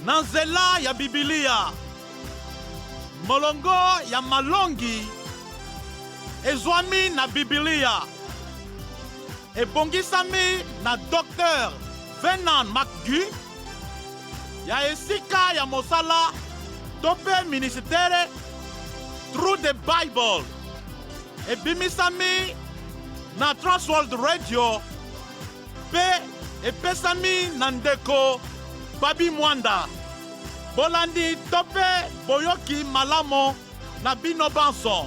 na nzela ya Bibilia. Molongo ya malongi ezwami na Bibilia. Ebongisami na Dr. Venan McGee ya esika ya mosala tope ministere Through the Bible. Ebimisami na Transworld Radio pe epesami na ndeko Babi Mwanda. Bolandi tope boyoki malamo na bino banso.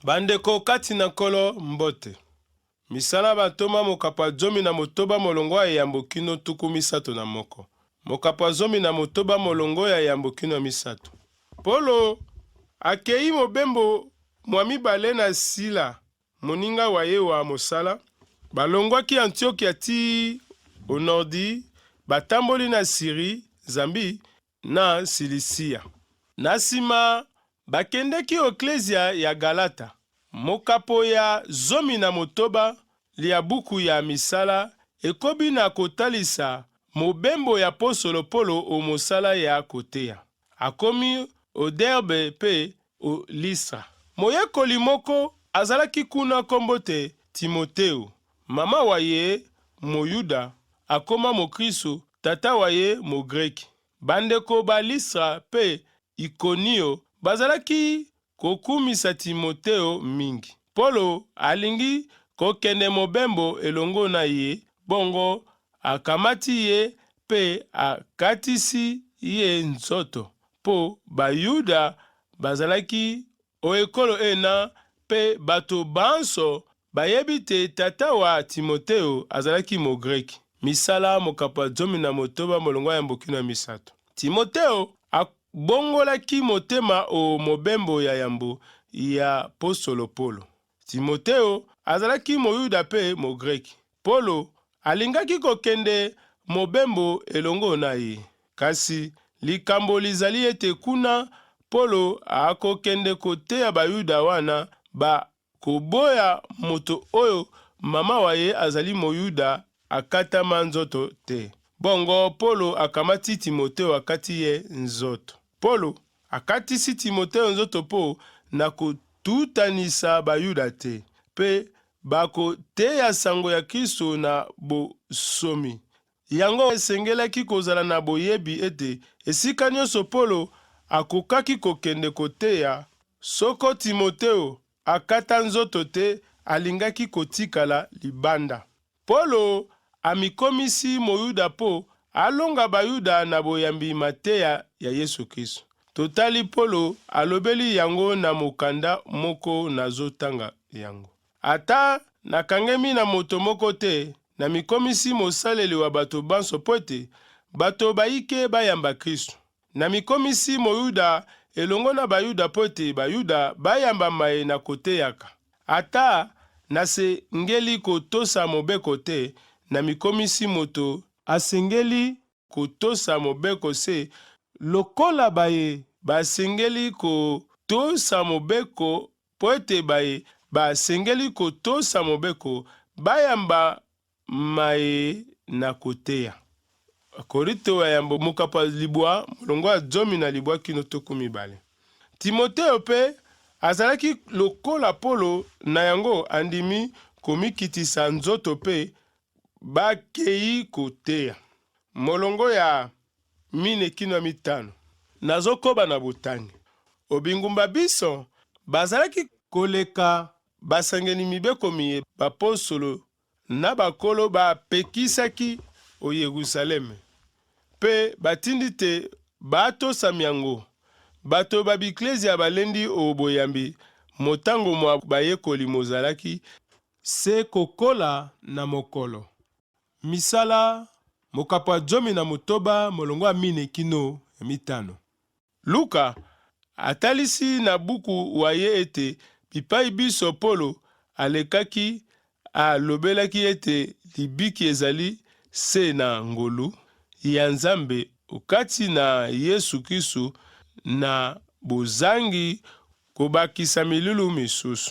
Bandeko kati na kolo mbote. Misala batoma mokapa zomi na motoba molongo ya yambo kino tuku misato na moko. Mokapa zomi na motoba molongo ya yambo kino misato. Polo akei mobembo mwami bale na sila moninga waye wa mosala. Balongwa ki Antiokia ti onordi batamboli na Siri, Zambi na Silisia. Nasima bakendeki Eklezia ya Galata. Mokapo ya zomi na motoba lia buku ya misala ekobi na kotalisa mobembo ya posolo Polo o mosala ya kotea. Akomi o Derbe pe o Listra. Moyekoli moko azalaki kuna kombote Timoteo. Mama waye Moyuda akoma Mokristo, tata waye Mogreki. Bandeko ba Listra pe Ikonio bazalaki kokumisa Timoteo mingi. Polo alingi kokende mobembo elongo na ye, bongo akamati ye pe akatisi ye nzoto. Po bayuda bazalaki oekolo ena pe bato banso bayebi te tata wa Timoteo azalaki Mogreki. Misala mokapa zomi na motoba molongo ya mbokino misato. Timoteo abongolaki motema o mobembo ya yambo ya posolo Polo. Timoteo azalaki Moyuda pe Mogreki. Polo alingaki kokende mobembo elongo na ye. Kasi likambo lizali ete kuna Polo akokende kotea bayuda wana ba koboya moto oyo mama waye azali Moyuda akatama nzoto te. Bongo Polo akamati Timoteo akati ye nzoto. Polo akatisi Timoteo nzoto po na kotutanisa bayuda te. Pe bako teya sango ya Kristo na bosomi. Yango esengelaki kozala na boyebi ete esika nyonso Polo akokaki kokende koteya. Soko Timoteo akata nzoto te, alingaki kotikala libanda. Polo amikomisi Moyuda po alonga bayuda na boyambi mateya ya Yesu Kristo. Totali Polo alobeli yango na mokanda moko nazotanga yango. Ata nakangemi na moto moko te, na mikomisi mosaleli wa bato banso pote, bato baike bayamba Kristo. Na mikomisi Moyuda elongo na bayuda pote, bayuda bayamba mae na koteyaka. Ata nasengeli kotosa mobeko te, na mikomisi moto asengeli kotosa mobeko se, lokola baye basengeli kotosa mobeko poete baye basengeli kotosa mobeko bayamba mae na koteya. Korito wa yambo mokapa libwa molongo ya zomi na libwa kino tuku mibale. Timoteo pe azalaki lokola Polo na yango andimi komikitisa nzoto pe bakei koteya. Molongo ya mine kino mitano. Nazokoba na botangi. Obingumba biso bazalaki koleka basangeni mibeko miye bapostolo na bakolo bapekisaki o Yerusaleme. Pe batindi te batosami yango. Bato babiklezia balendi o boyambi motango mwa bayekoli mozalaki se kokola na mokolo. Misala mokapa zomi na motoba molongo mine kino mitano. Luka atalisi na buku waye ete bipai biso Polo alekaki alobelaki ete libiki ezali se na ngolu ya Nzambe ukati na Yesu Kristo na bozangi kobakisa milulu misusu.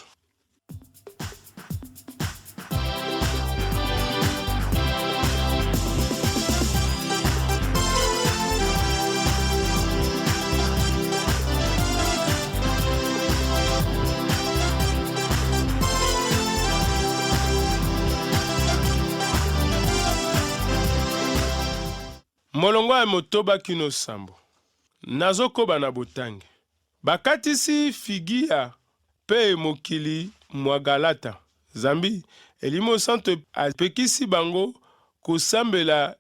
molongo ya motoba kino sambo. Nazokoba na botangi. Bakatisi figia pe mokili mwa Galata. Zambi, Elimo Santo apekisi bango kosambela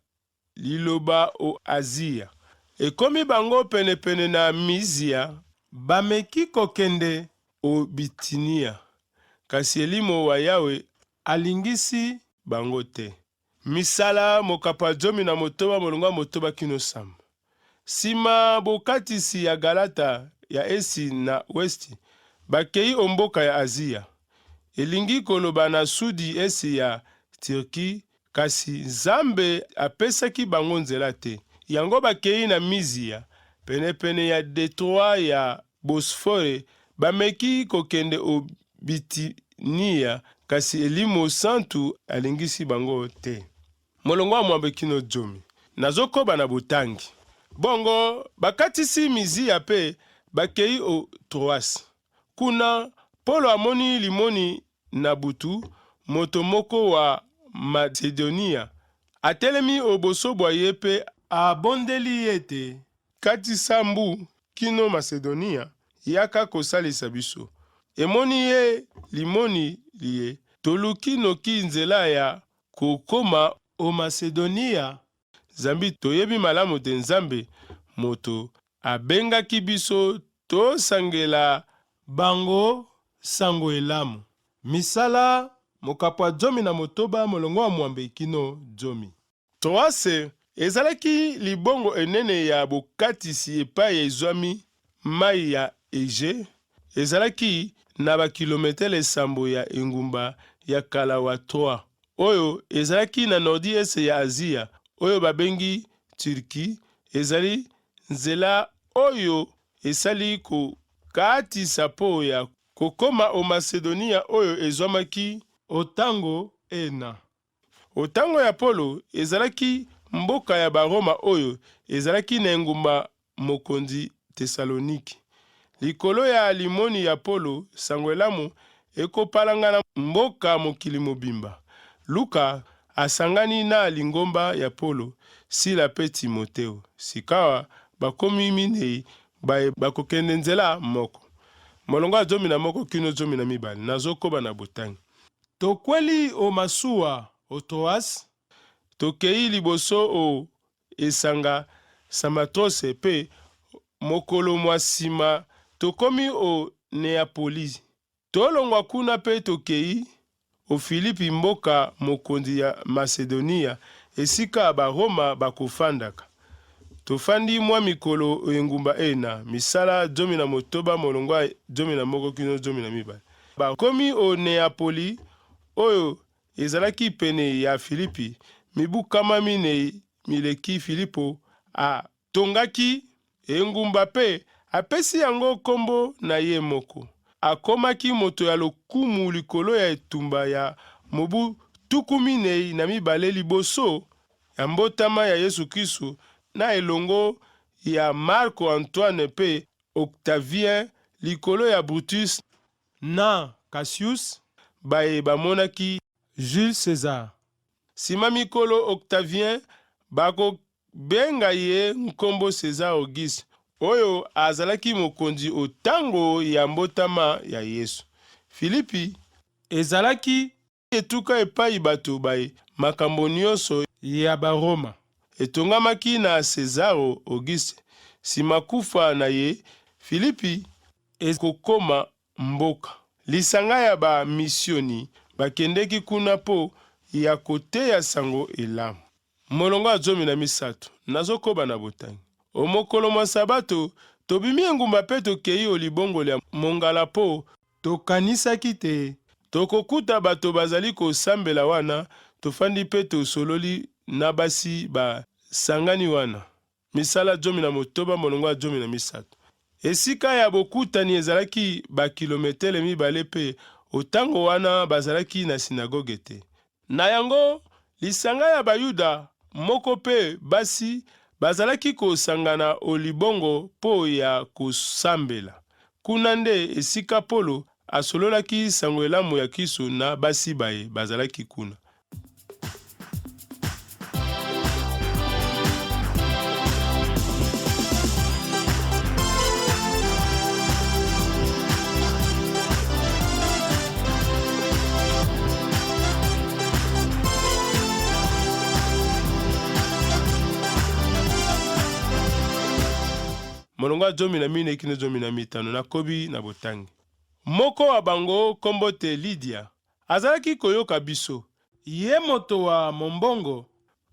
liloba o Azia. Ekomi bango penepene na Mizia, bameki kokende o Bitinia. Kasi Elimo wa Yawe alingisi bango te. Misala mokapa zomi na motoba molongo motoba kino sambo. Sima bokatisi ya Galata ya esi na westi, bakei omboka ya Azia. Elingi koloba na sudi esi ya Turki, kasi Nzambe apesaki bango nzela te. Yango bakei na Mizia, penepene ya Detroit ya Bosfore, bameki kokende o Bitinia, kasi Elimo Santu alingisi bango te. Molongo mwambe kino zomi. Nazokoba na botangi. Bongo, bakatisi Mizia pe bakei o Troas. Kuna, Polo amoni limoni na butu, moto moko wa Macedonia. Atelemi obosobwa ye pe abondeli ete. Katisa mbu kino Macedonia, yaka kosalisa biso. Emoni ye limoni liye, toluki noki nzela ya kokoma o Macedonia. Zambi toyebi malamu te Nzambe moto abengaki biso tosangela bango sango elamu. Misala mokapwa zomi na motoba molongo wa mwambe kino zomi. Troase ezalaki libongo enene ya bokatisi epai ezwami mai ya Ege. Ezalaki na bakilometele sambo ya engumba ya kala wa Troa, oyo ezalaki na nordi ese ya Azia, oyo babengi Turki. Ezali nzela oyo esali kokatisa po ya kokoma o Macedonia oyo ezwamaki otango ena. Otango ya Polo ezalaki mboka ya Baroma oyo ezalaki na engumba mokonzi Tesaloniki. Likolo ya limoni ya Polo, sango elamu ekopalangana mboka mokili mobimba. Luka asangani na lingomba ya Polo, Sila pe Timoteo. Sikawa bakomi minei bakokende nzela moko. Molongo zomi na moko kino zomi na mibali. Nazokoba na botangi. Tokweli o masuwa o Troas. Tokei liboso o esanga Samatrose pe mokolo mwa sima tokomi o Neapoli. Tolongwa kuna pe tokei o Filipi mboka mokonzi ya Macedonia, esika Baroma bakofandaka. Tofandi mwa mikolo engumba ena, misala zomi na motoba molongwa zomi na moko kino zomi na mibali. Bakomi o Neapoli oyo ezalaki pene ya Filipi, mibu kama minei mileki Filipo a tongaki engumba pe apesi yango kombo na ye moko. Akomaki moto ya lokumu likolo ya etumba ya mobu tuku minei na mibale liboso ya mbotama ya Yesu Kristo, na elongo ya Marco Antoine pe Octavien likolo ya Brutus na Cassius, baye bamonaki Jules César. Sima mikolo Octavien bako benga ye nkombo César Auguste, oyo azalaki mokonzi otango ya mbotama ya Yesu. Filipi ezalaki etuka epai bato baye makambo nyonso ya Baroma. Etongamaki na César Auguste. Sima kufa na ye, Filipi ekokoma mboka. Lisanga ya ba misioni bakendeki kuna po ya koteya sango elamu. Molongo zomi na misato. Nazokoba na botangi. Omokolo mwa sabato, tobimi engumba pe tokei o libongo ya mongala po tokanisaki te. Tokokuta bato bazali kosambela wana, tofandi pe tosololi na basi basangani wana. Misala zomi na motoba molongo zomi na misato. Esika ya bokutani ezalaki bakilometele mibale pe otango wana bazalaki na sinagoge te. Na yango, lisanga ya bayuda moko pe basi bazalaki kosangana o libongo po ya kosambela. Kuna nde esika Polo asololaki sango elamu ya Kristo na basi baye bazalaki kuna. molongo ya zomi na mine kino zomi na mitano nakobi na botangi. Moko wa bango kombo te Lidia azalaki koyoka biso. Ye moto wa mombongo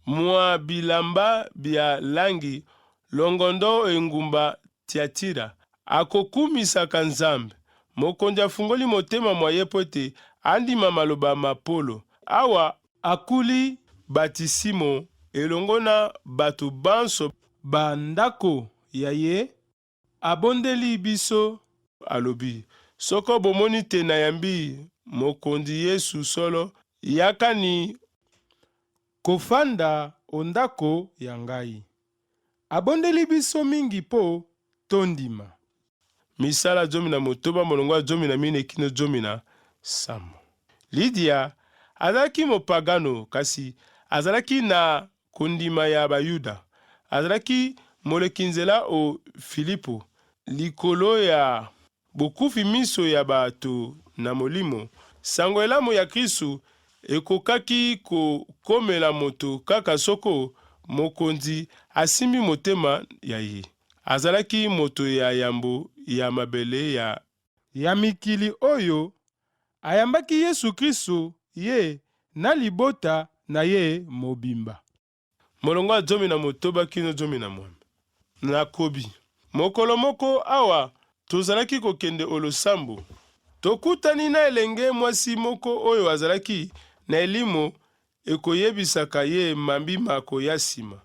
mwa bilamba bya langi longondo engumba Tiatira akokumisaka Nzambe. Mokonzi afungoli motema mwa ye po ete andima maloba ma Polo. Awa akuli batisimo elongo na bato banso bandako ya ye abondeli biso alobi: soko bomoni te nayambi mokonzi Yesu solo yakani kofanda ondako ya ngai. Abondeli biso mingi po tondima. Misala zomi na motoba molongo zomi na mine kino zomi na samo. Lidia azalaki mopagano kasi azalaki na kondima ya bayuda. Azalaki moleki nzela o Filipo likolo ya bokufi miso ya bato na molimo. Sango elamu ya Kristu ekokaki kokomela moto kaka soko mokonzi asimbi motema ya ye. Azalaki moto ya yambo ya mabele ya mikili oyo ayambaki Yesu Kristu ye na libota na ye mobimba. Molongo zomi na motoba kino zomi na mwambe. Nakobi mokolo moko awa tozalaki kokende olosambo. Tokutani na elenge mwasi moko oyo azalaki na elimo ekoyebisaka ye mambi mako ya sima.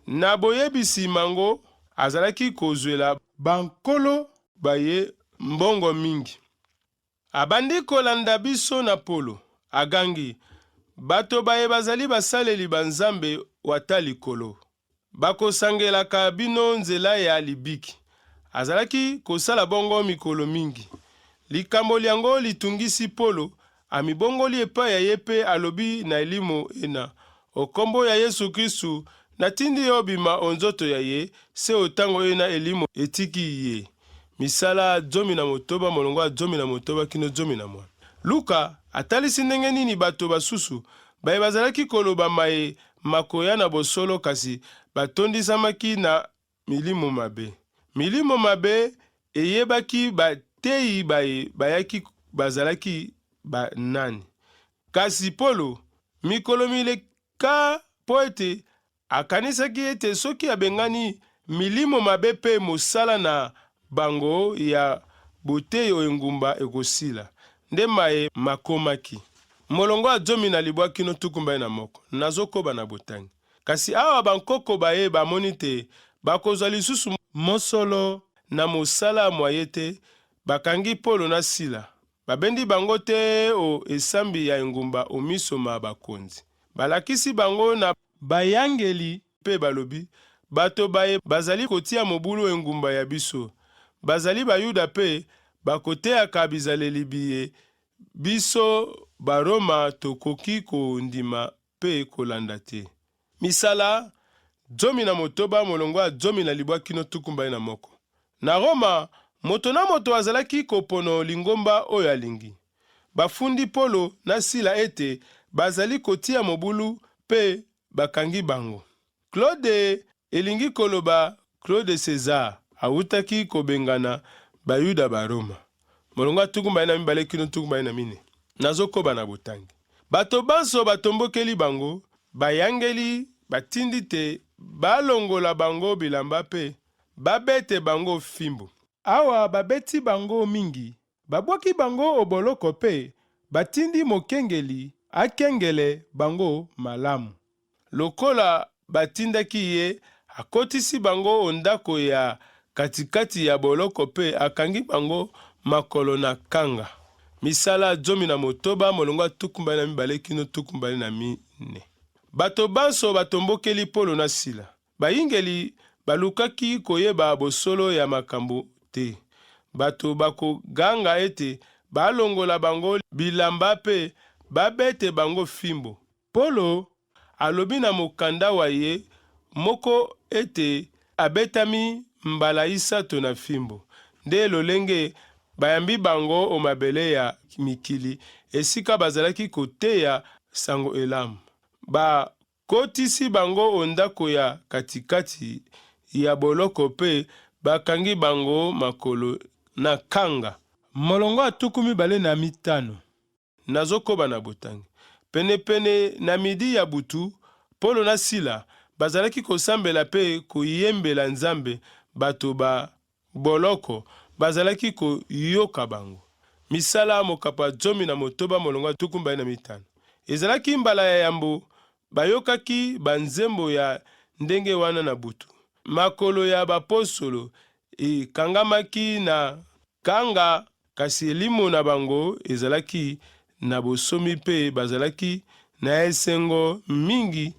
Na boyebisi mango azalaki kozwela bankolo baye mbongo mingi. Abandi kolanda biso na Polo, agangi bato baye bazali basaleli banzambe wata likolo. Bakosangelaka bino nzela ya libiki. Azalaki kosala bongo mikolo mingi. Likambo liango litungisi Polo, amibongoli epai ya ye pe alobi na elimo ena: okombo ya Yesu Kristu natindi yo bima onzoto ya ye, se otango ena elimo etiki ye. Misala zomi na motoba molongo zomi na motoba kino zomi na mwana. Luka atalisi ndenge nini bato basusu baye bazalaki koloba maye makoya na bosolo kasi batondisamaki na milimo mabe. Milimo mabe eyebaki bateyi baye bayaki bazalaki banani. Kasi Polo mikolo mileka po ete akanisaki ete soki abengani milimo mabe pe mosala na bango ya boteyo engumba ekosila. Nde maye makomaki. Molongo zomi na libwa kino tukumba na moko. Nazokoba na botangi. Kasi awa bankoko baye bamoni te bakozwa lisusu mosolo na mosala mwayete bakangi Polo na Sila. Babendi bango te o esambi ya engumba o miso ma bakonzi. Balakisi bango na bayangeli pe balobi: bato baye bazali kotia mobulu engumba ya biso. Bazali bayuda pe bakoteaka bizaleli biye biso baroma tokoki kondima pe kolanda te. Misala zomi na motoba molongo zomi na libwa kino tukumba na moko. Na Roma moto na moto azalaki kopono lingomba oyo alingi. Bafundi Polo na Sila ete bazali kotia mobulu pe bakangi bango. Claude elingi koloba Claude César awutaki kobengana bayuda baroma. Molongo tukumba na mibale kino tukumba na mine. Nazokoba na botangi. Bato banso batombokeli bango, bayangeli batindi te balongola bango bilamba pe babete bango fimbo. Awa babeti bango mingi, babwaki bango oboloko pe batindi mokengeli akengele bango malamu. Lokola batindaki ye, akotisi bango ondako ya katikati ya boloko pe akangi bango makolo na kanga. Misala zomi na motoba molongo tukumba na mibale kino tukumba na mine. Bato banso batombokeli Polo na Sila. Bayingeli balukaki koyeba bosolo ya makambo te. Bato bako ganga ete balongola bango bilamba pe babete bango fimbo. Polo alobi na mokanda wa ye moko ete abetami mbala isato na fimbo. Nde lolenge bayambi bango o mabele ya mikili esika bazalaki koteya sango elamu. Kotisi bango ondako ya katikati ya boloko pe bakangi bango makolo na kanga. molongo atuku mibale na mitano. Nazokoba na botangi. Penepene na midi ya butu, Polo na Sila bazalaki kosambela pe koyembela Nzambe. Bato ba boloko bazalaki koyoka bango. Misala mokapa 19 molongo atuku mibale na mitano. Ezalaki mbala ya yambo, bayokaki banzembo ya ndenge wana na butu. Makolo ya bapostolo ekangamaki na kanga, kasi elimo na bango ezalaki na bosomi pe bazalaki na esengo mingi,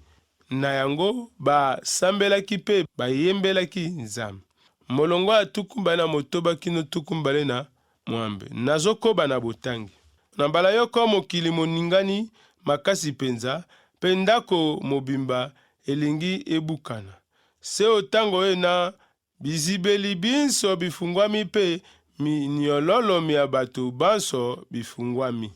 na yango basambelaki pe bayembelaki Nzambe. Molongo ya tuku mbale na motoba kino tuku mbale na mwambe. Nazokoba na botangi. Na mbala yoko mokili moningani makasi penza, pe ndako mobimba elingi ebukana. Se otango na bizibeli binso bifungwami pe miniololo ya bato banso bifungwami.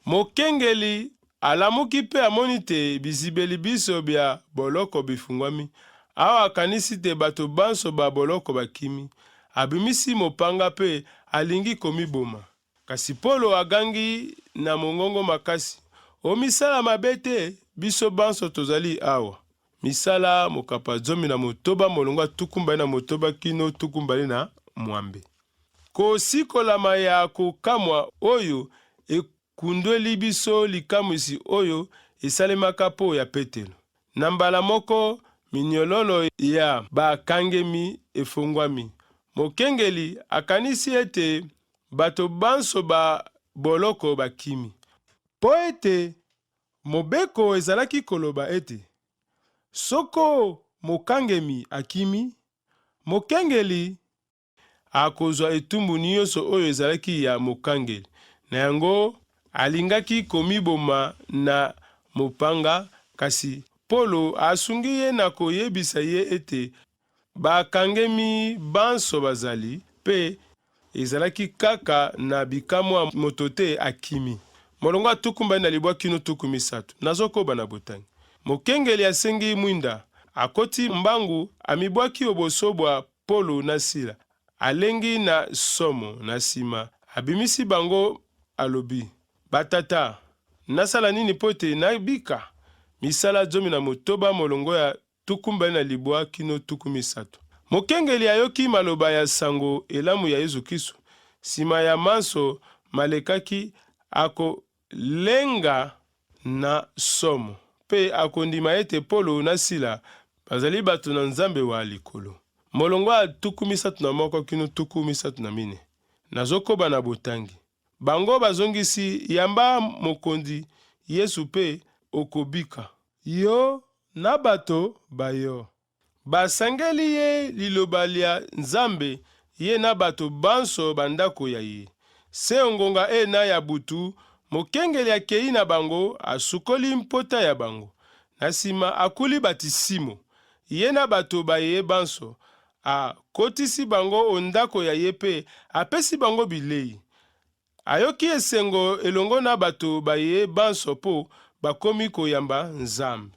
Mokengeli alamuki pe amoni te bizibeli biso bya boloko bifungwami. Awa akanisi te bato banso ba boloko bakimi. Abimisi mopanga pe alingi komiboma. Kasi Polo agangi na mongongo makasi. O misala mabe te, biso banso tozali awa. Misala mokapa 19 molongo atuku mbale na motoba kino tuku mbale na mwambe. Kosikolama ya kokamwa oyo ekundweli biso likamwisi oyo esalemaka po ya Petelo. Na mbala moko miniololo ya bakangemi efungwami. Mokengeli akanisi ete bato banso ba boloko bakimi. Po ete mobeko ezalaki koloba ete soko mokangemi akimi, mokengeli akozwa etumbu nyonso oyo ezalaki ya mokangeli. Na yango alingaki komiboma na mopanga, kasi Polo asungi ye na koyebisa ye ete bakangemi banso bazali pe ezalaki kaka na bikamwa moto te akimi. Molongo atuku mbale na libwa kino tuku misato. Nazokoba na botangi. Mokengeli asengi mwinda, akoti mbangu, amibwaki oboso bwa Polo na Sila. Alengi na somo na sima, abimisi bango alobi. Batata, nasala nini pote na bika? Misala 19 molongo ya tuku mbale na libwa kino tuku misato. Mokengeli ayoki maloba ya sango elamu ya Yesu Kristo. Sima ya manso malekaki akolenga na somo. Pe akondima ete Polo na Sila bazali bato na Nzambe wa likolo. Molongo ya tuku misato na moko kino tuku misato na mine. Nazokoba na botangi. Bango bazongisi yamba mokondi Yesu pe okobika. Yo na bato bayo. Basangeli ye liloba lya Nzambe ye na bato banso bandako ya ye. Se ongonga na ya butu, mokengeli akei na bango asukoli mpota ya bango. Na sima akuli batisimo. Ye na bato baye banso akotisi bango ondako ya ye pe apesi bango bilei. Ayoki esengo elongo na bato baye banso po bakomi koyamba Nzambe.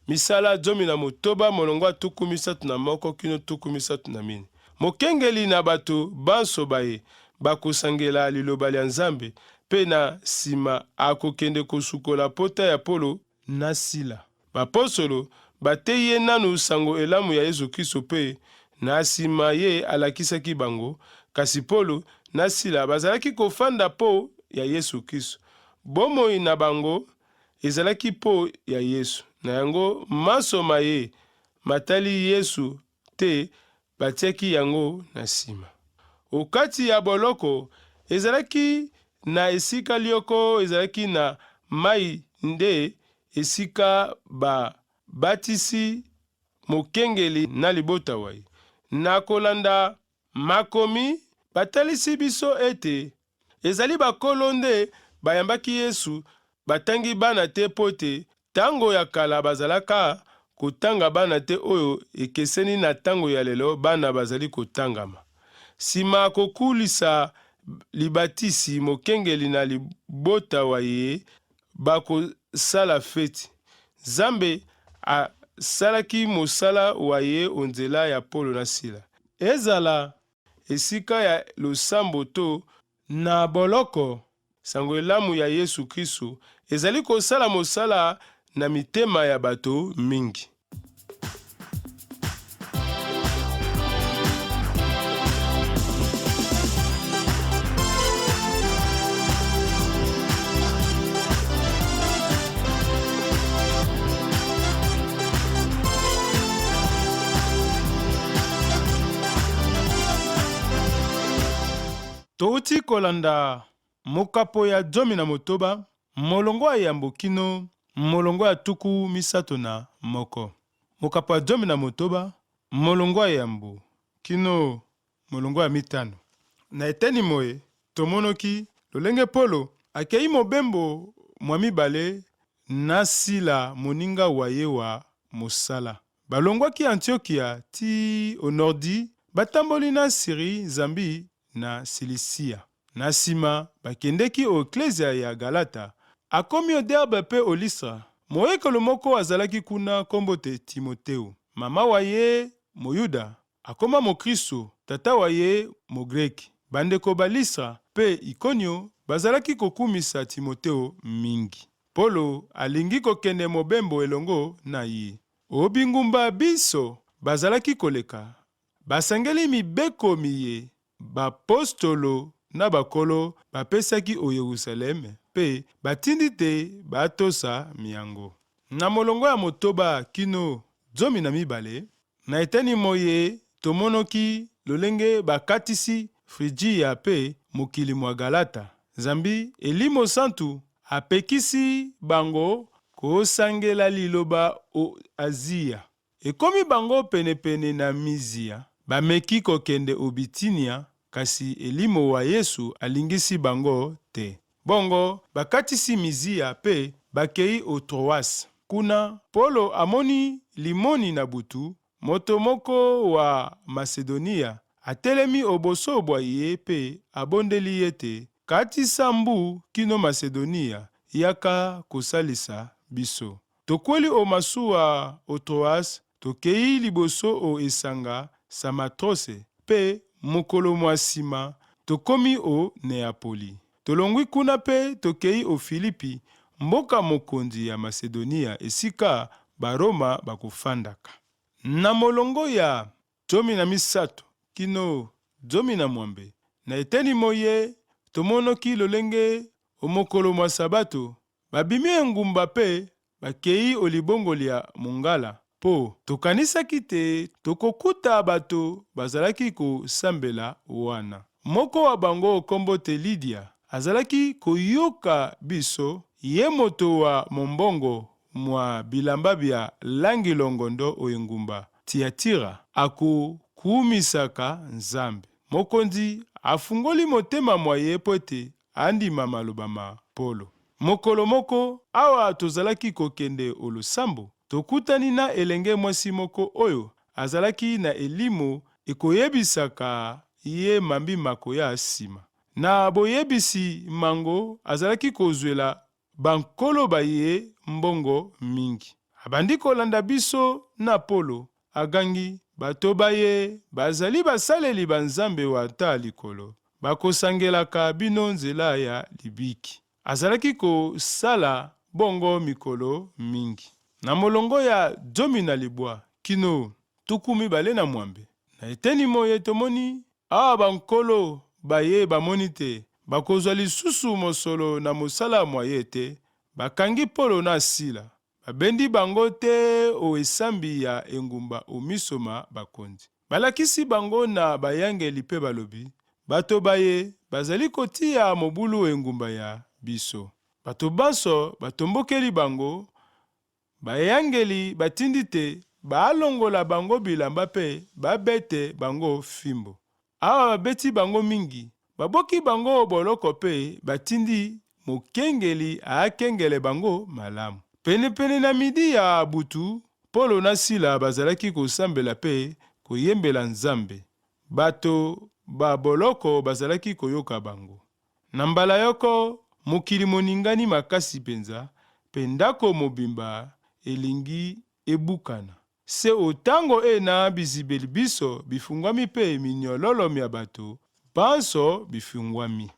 Misala 19 molongo atuku misatu na moko kino tuku misatu na mine. Mokengeli na bato banso baye bakosangela liloba lya Nzambe pe na sima akokende kosukola pota ya Polo na Sila. Bapostolo bateye nanu sango elamu ya Yesu Kristo pe na sima ye alakisaki bango, kasi Polo na Sila bazalaki kofanda po ya Yesu Kristo. Bomoi na bango ezalaki po ya Yesu. Na yango masoma ye matali Yesu te batiaki yango na sima. Okati ya boloko ezalaki na esika lioko ezalaki na mai nde esika batisi mokengeli na libota wai. Na kolanda makomi batalisi biso ete ezali bakolo nde bayambaki Yesu batangi bana te pote tango ya kala bazalaka kotanga bana te oyo ekeseni na tango ya lelo bana bazali kotangama. Sima kokulisa libatisi mokengeli na libota wa ye bakosala feti. Nzambe asalaki mosala wa ye onzela ya Polo na Sila. ezala esika ya losambo to na boloko. sango elamu ya Yesu Kristo ezali kosala mosala na mitema ya bato mingi. Touti kolanda mokapo ya 18 molongo ya yambo kino molongo ya tuku misato na moko. Mokapo ya 18 molongo ya yambo kino molongo ya mitano. Na eteni moye tomonoki lolenge Polo akei mobembo mwa mibale na Sila moninga waye wa mosala. Balongwaki Antiokia ti onordi batamboli na Siri, Zambi na Silisia. Na nsima bakendeki o eklezia ya Galata. Akomi o Derbe pe o Listra. Moyekolo moko azalaki kuna kombo te Timoteo. Mama waye Moyuda akoma Mokristo, tata waye Mogreki. Bandeko ba Listra pe Ikonio bazalaki kokumisa Timoteo mingi. Polo alingi kokende mobembo elongo na ye. Obingumba biso bazalaki koleka. Basangeli mibeko miye bapostolo na bakolo bapesaki o Yerusaleme pe batindi te batosa miango. Na molongo ya motoba kino 12 na eteni moye tomonoki lolenge bakatisi Frigia pe mokili mwa Galata. Zambi elimo santu apekisi bango kosangela liloba o Azia. Ekomi bango penepene na Mizia. Bameki kokende o Bitinia, kasi elimo wa Yesu alingisi bango te. Bongo bakatisi Mizia pe bakei o Troas. Kuna Polo amoni limoni na butu, moto moko wa Macedonia atelemi oboso bwa ye pe abondeli yete katisa mbu kino Macedonia yaka kosalisa biso. Tokweli o masuwa o Troas, tokei liboso o esanga Samatrose pe mokolo mwa nsima tokomi o Neapoli. Tolongwi kuna pe tokei o Filipi, mboka mokonzi ya Macedonia esika baroma bakofandaka. Na molongo ya 13 kino 14 na eteni moye tomonoki lolenge o mokolo mwa sabato babimi engumba pe bakei o libongoli ya mongala po tokanisaki te tokokuta bato bazalaki kosambela wana. Moko wa bango kombo te Lidia azalaki koyoka biso, ye moto wa mombongo mwa bilamba bya langi longondo o engumba Tiatira akukumisaka Nzambe. Mokonzi afungoli motema mwa ye po ete andima maloba ma Polo. Mokolo moko awa tozalaki kokende o losambo, tokutani na elenge mwasi moko oyo azalaki na elimo ekoyebisaka ye mambi makoya nsima. Na boyebisi mango azalaki kozwela bankolo baye mbongo mingi. Abandi kolanda biso na Polo, agangi bato baye bazali basaleli banzambe wa ata likolo, bakosangelaka bino nzela ya libiki. Azalaki kosala bongo mikolo mingi. Na molongo ya 12 kino 24 na eteni moye tomoni awa bankolo baye bamoni te bakozwa lisusu mosolo na mosala mwa ye te, bakangi Polo na Sila, babendi bango te o esambi ya engumba o misoma bakonzi. Balakisi bango na bayangeli pe balobi, bato baye bazali kotia mobulu engumba ya biso. Bato banso batombokeli bango, bayangeli batindi te baalongola bango bilamba pe babete bango fimbo. Awa babeti bango mingi, baboki bango boloko pe batindi mokengeli aakengele bango malamu. Penepene na midi ya butu, Polo na Sila bazalaki kosambela pe koyembela Nzambe. Bato ba boloko bazalaki koyoka bango. Na mbala yoko mokili moningani makasi penza, pe ndako mobimba elingi ebukana. se otango ena bizibeli biso bifungwami mpe minyololo ya bato banso bifungwami.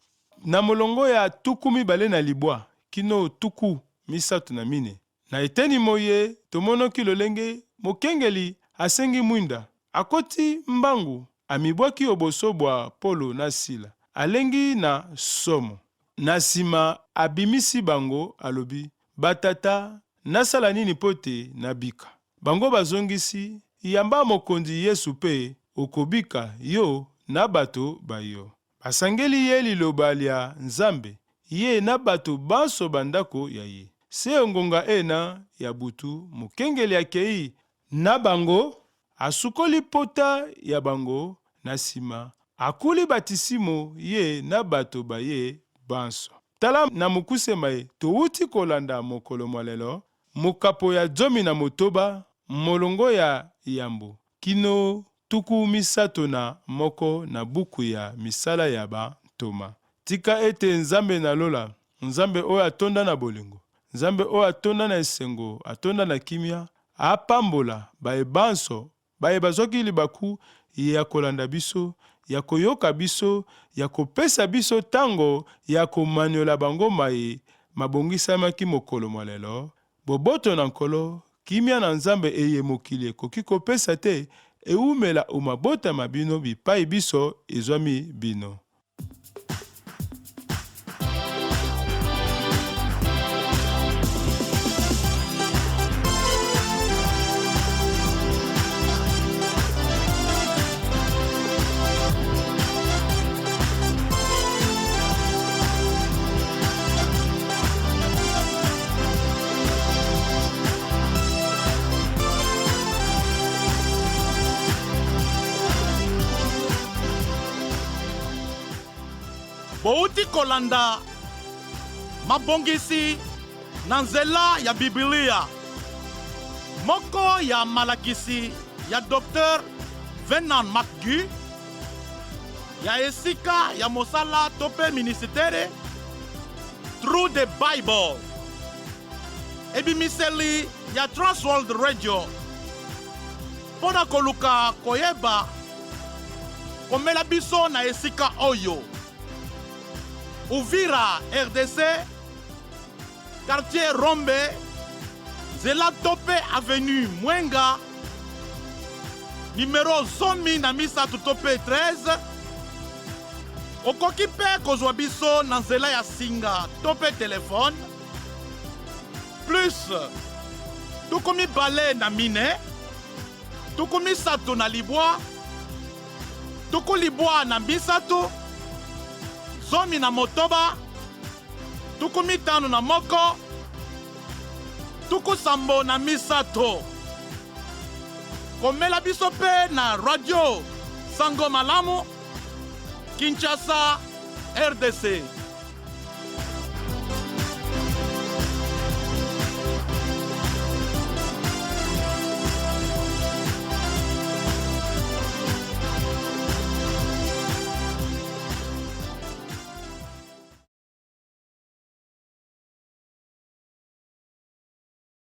Na molongo ya tuku mibale na libwa kino tuku misato na mine. Na eteni moye tomonoki lolenge mokengeli asengi mwinda. Akoti mbangu amibwaki oboso bwa Polo na Sila. Alengi na somo. Na sima abimisi bango alobi, batata nasala nini pote nabika. Bango bazongisi, yamba mokonzi Yesu pe okobika yo na bato bayo. Basangeli ye liloba lya Nzambe, ye na bato banso bandako ya ye. Se ngonga ena ya butu, mokengeli akei na bango, asukoli pota ya bango na sima. Akuli batisimo ye na bato baye banso. Tala na mukusema ye, touti kolanda mokolo mwalelo, mokapo ya 18 molongo ya yambo, kino tuku misato na moko na buku ya misala ya bantoma. Tika ete Nzambe na lola, Nzambe oyo atonda na bolingo, Nzambe oyo atonda na esengo, atonda na kimia, apambola baye banso, baye bazwaki libaku ya kolanda biso, ya koyoka biso, ya kopesa biso tango, ya komanyola bango maye, mabongisamaki mokolo mwalelo. Boboto na nkolo, kimia na Nzambe eye mokili ekoki kopesa te, eumela umabota mabino bipai biso ezwami bino. Bouti kolanda mabongisi na nzela ya Biblia. Moko ya malakisi ya Dr. Vernon McGee, ya esika ya mosala tope ministere Through the Bible. Ebimiseli ya Transworld Radio. Pona koluka koyeba komela biso na esika oyo. Uvira, RDC, quartier Rombe, Zela Tope Avenue Mwenga, numéro 100 na misa Tope 13, okoki pe kozwa biso na nzela ya singa Tope téléphone, plus tukomi bale na mine, tukomi sato na libwa, tuku libwa na bisato, zomi na motoba, tuku mitano na moko, tuku sambo na misato. Komela biso pe na radio Sango Malamu, Kinshasa, RDC.